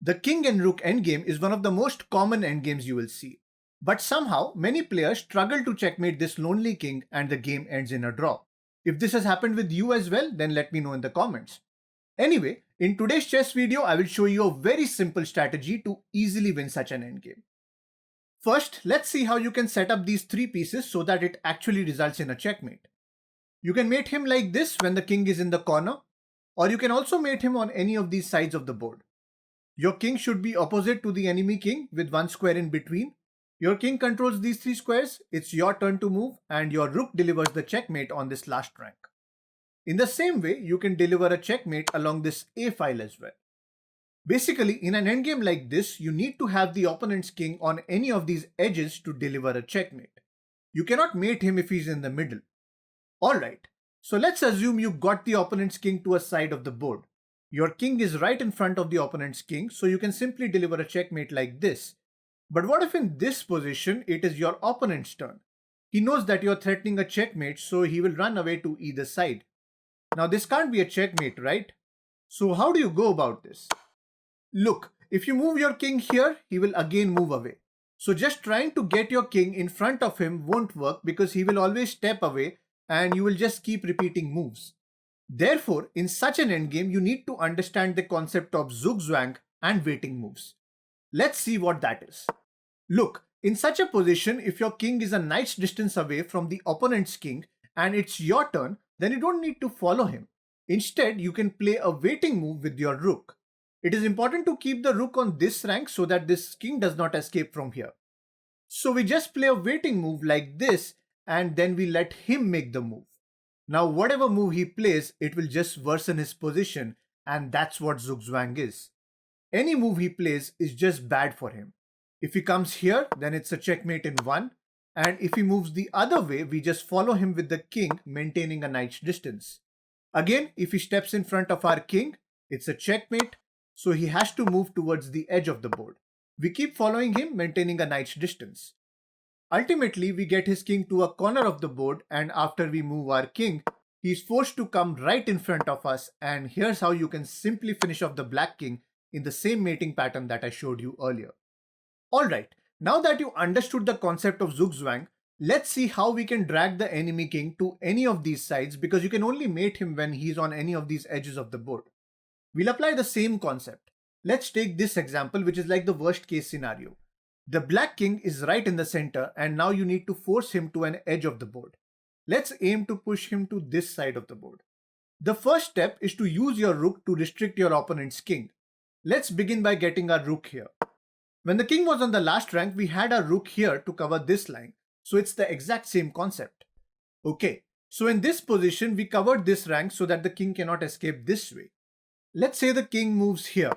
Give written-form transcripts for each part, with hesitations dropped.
The king and rook endgame is one of the most common endgames you will see. But somehow, many players struggle to checkmate this lonely king and the game ends in a draw. If this has happened with you as well, then let me know in the comments. Anyway, in today's chess video, I will show you a very simple strategy to easily win such an endgame. First, let's see how you can set up these three pieces so that it actually results in a checkmate. You can mate him like this when the king is in the corner, or you can also mate him on any of these sides of the board. Your king should be opposite to the enemy king with one square in between. Your king controls these three squares, it's your turn to move, and your rook delivers the checkmate on this last rank. In the same way, you can deliver a checkmate along this A file as well. Basically, in an endgame like this, you need to have the opponent's king on any of these edges to deliver a checkmate. You cannot mate him if he's in the middle. Alright, so let's assume you got the opponent's king to a side of the board. Your king is right in front of the opponent's king, so you can simply deliver a checkmate like this. But what if in this position it is your opponent's turn? He knows that you're threatening a checkmate, so he will run away to either side. Now this can't be a checkmate, right? So how do you go about this? Look, if you move your king here, he will again move away. So just trying to get your king in front of him won't work because he will always step away and you will just keep repeating moves. Therefore, in such an endgame, you need to understand the concept of Zugzwang and waiting moves. Let's see what that is. Look, in such a position, if your king is a knight's distance away from the opponent's king and it's your turn, then you don't need to follow him. Instead, you can play a waiting move with your rook. It is important to keep the rook on this rank so that this king does not escape from here. So we just play a waiting move like this and then we let him make the move. Now whatever move he plays, it will just worsen his position, and that's what Zugzwang is. Any move he plays is just bad for him. If he comes here, then it's a checkmate in one, and if he moves the other way, we just follow him with the king maintaining a knight's distance. Again, if he steps in front of our king, it's a checkmate, so he has to move towards the edge of the board. We keep following him maintaining a knight's distance. Ultimately, we get his king to a corner of the board, and after we move our king, he is forced to come right in front of us, and here's how you can simply finish off the black king in the same mating pattern that I showed you earlier. Alright, now that you understood the concept of Zugzwang, let's see how we can drag the enemy king to any of these sides because you can only mate him when he's on any of these edges of the board. We'll apply the same concept. Let's take this example, which is like the worst case scenario. The black king is right in the center and now you need to force him to an edge of the board. Let's aim to push him to this side of the board. The first step is to use your rook to restrict your opponent's king. Let's begin by getting our rook here. When the king was on the last rank, we had our rook here to cover this line, so it's the exact same concept. Okay, so in this position we covered this rank so that the king cannot escape this way. Let's say the king moves here.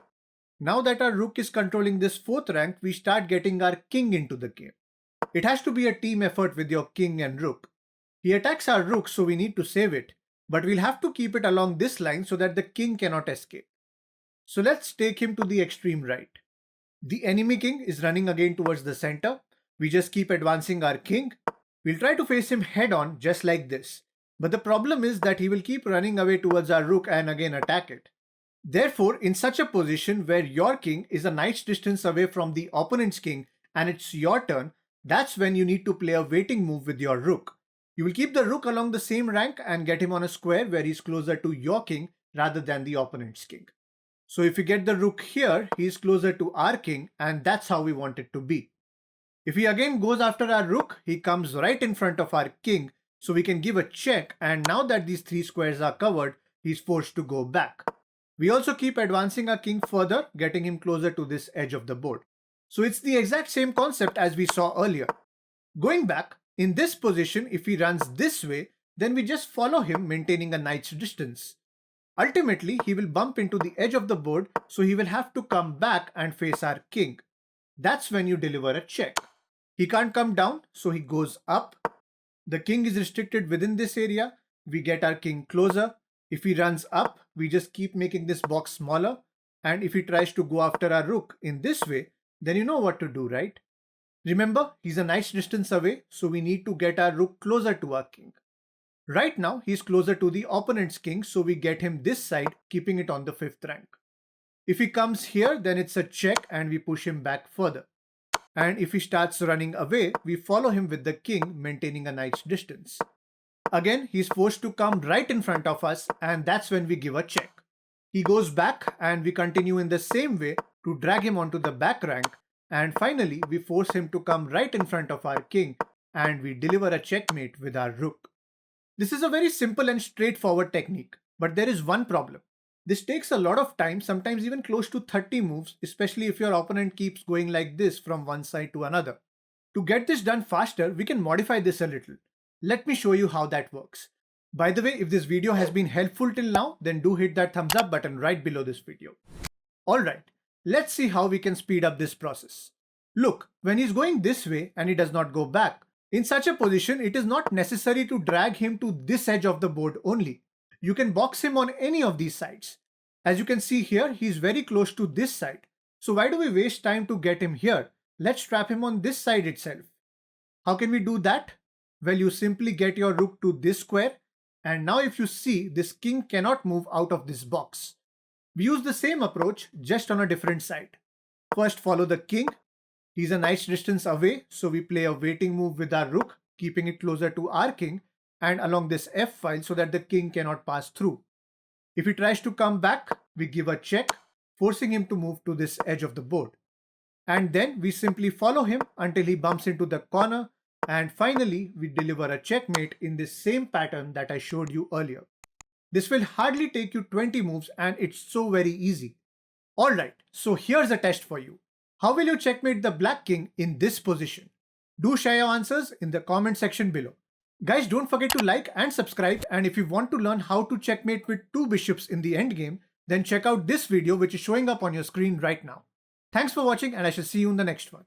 Now that our rook is controlling this fourth rank, we start getting our king into the game. It has to be a team effort with your king and rook. He attacks our rook, so we need to save it, but we'll have to keep it along this line so that the king cannot escape. So let's take him to the extreme right. The enemy king is running again towards the center. We just keep advancing our king. We'll try to face him head on just like this. But the problem is that he will keep running away towards our rook and again attack it. Therefore, in such a position where your king is a knight's distance away from the opponent's king and it's your turn, that's when you need to play a waiting move with your rook. You will keep the rook along the same rank and get him on a square where he's closer to your king rather than the opponent's king. So if we get the rook here, he is closer to our king and that's how we want it to be. If he again goes after our rook, he comes right in front of our king, so we can give a check, and now that these three squares are covered, he's forced to go back. We also keep advancing our king further, getting him closer to this edge of the board. So it's the exact same concept as we saw earlier. Going back, in this position, if he runs this way, then we just follow him maintaining a knight's distance. Ultimately, he will bump into the edge of the board, so he will have to come back and face our king. That's when you deliver a check. He can't come down, so he goes up. The king is restricted within this area. We get our king closer. If he runs up, we just keep making this box smaller. And if he tries to go after our rook in this way, then you know what to do, right? Remember, he's a nice distance away, so we need to get our rook closer to our king. Right now, he's closer to the opponent's king, so we get him this side, keeping it on the 5th rank. If he comes here, then it's a check and we push him back further. And if he starts running away, we follow him with the king, maintaining a nice distance. Again, he's forced to come right in front of us, and that's when we give a check. He goes back and we continue in the same way to drag him onto the back rank, and finally we force him to come right in front of our king and we deliver a checkmate with our rook. This is a very simple and straightforward technique, but there is one problem. This takes a lot of time, sometimes even close to 30 moves, especially if your opponent keeps going like this from one side to another. To get this done faster, we can modify this a little. Let me show you how that works. By the way, if this video has been helpful till now, then do hit that thumbs up button right below this video. Alright, let's see how we can speed up this process. Look, when he's going this way and he does not go back, in such a position it is not necessary to drag him to this edge of the board only. You can box him on any of these sides. As you can see here, he is very close to this side. So why do we waste time to get him here? Let's trap him on this side itself. How can we do that? Well, you simply get your rook to this square, and now if you see, this king cannot move out of this box. We use the same approach, just on a different side. First follow the king. He's a nice distance away, so we play a waiting move with our rook, keeping it closer to our king and along this f file so that the king cannot pass through. If he tries to come back, we give a check, forcing him to move to this edge of the board. And then we simply follow him until he bumps into the corner, and finally we deliver a checkmate in this same pattern that I showed you earlier. This will hardly take you 20 moves and it's so very easy. Alright, so here's a test for you. How will you checkmate the black king in this position? Do share your answers in the comment section below. Guys, don't forget to like and subscribe, and if you want to learn how to checkmate with 2 bishops in the endgame, then check out this video which is showing up on your screen right now. Thanks for watching and I shall see you in the next one.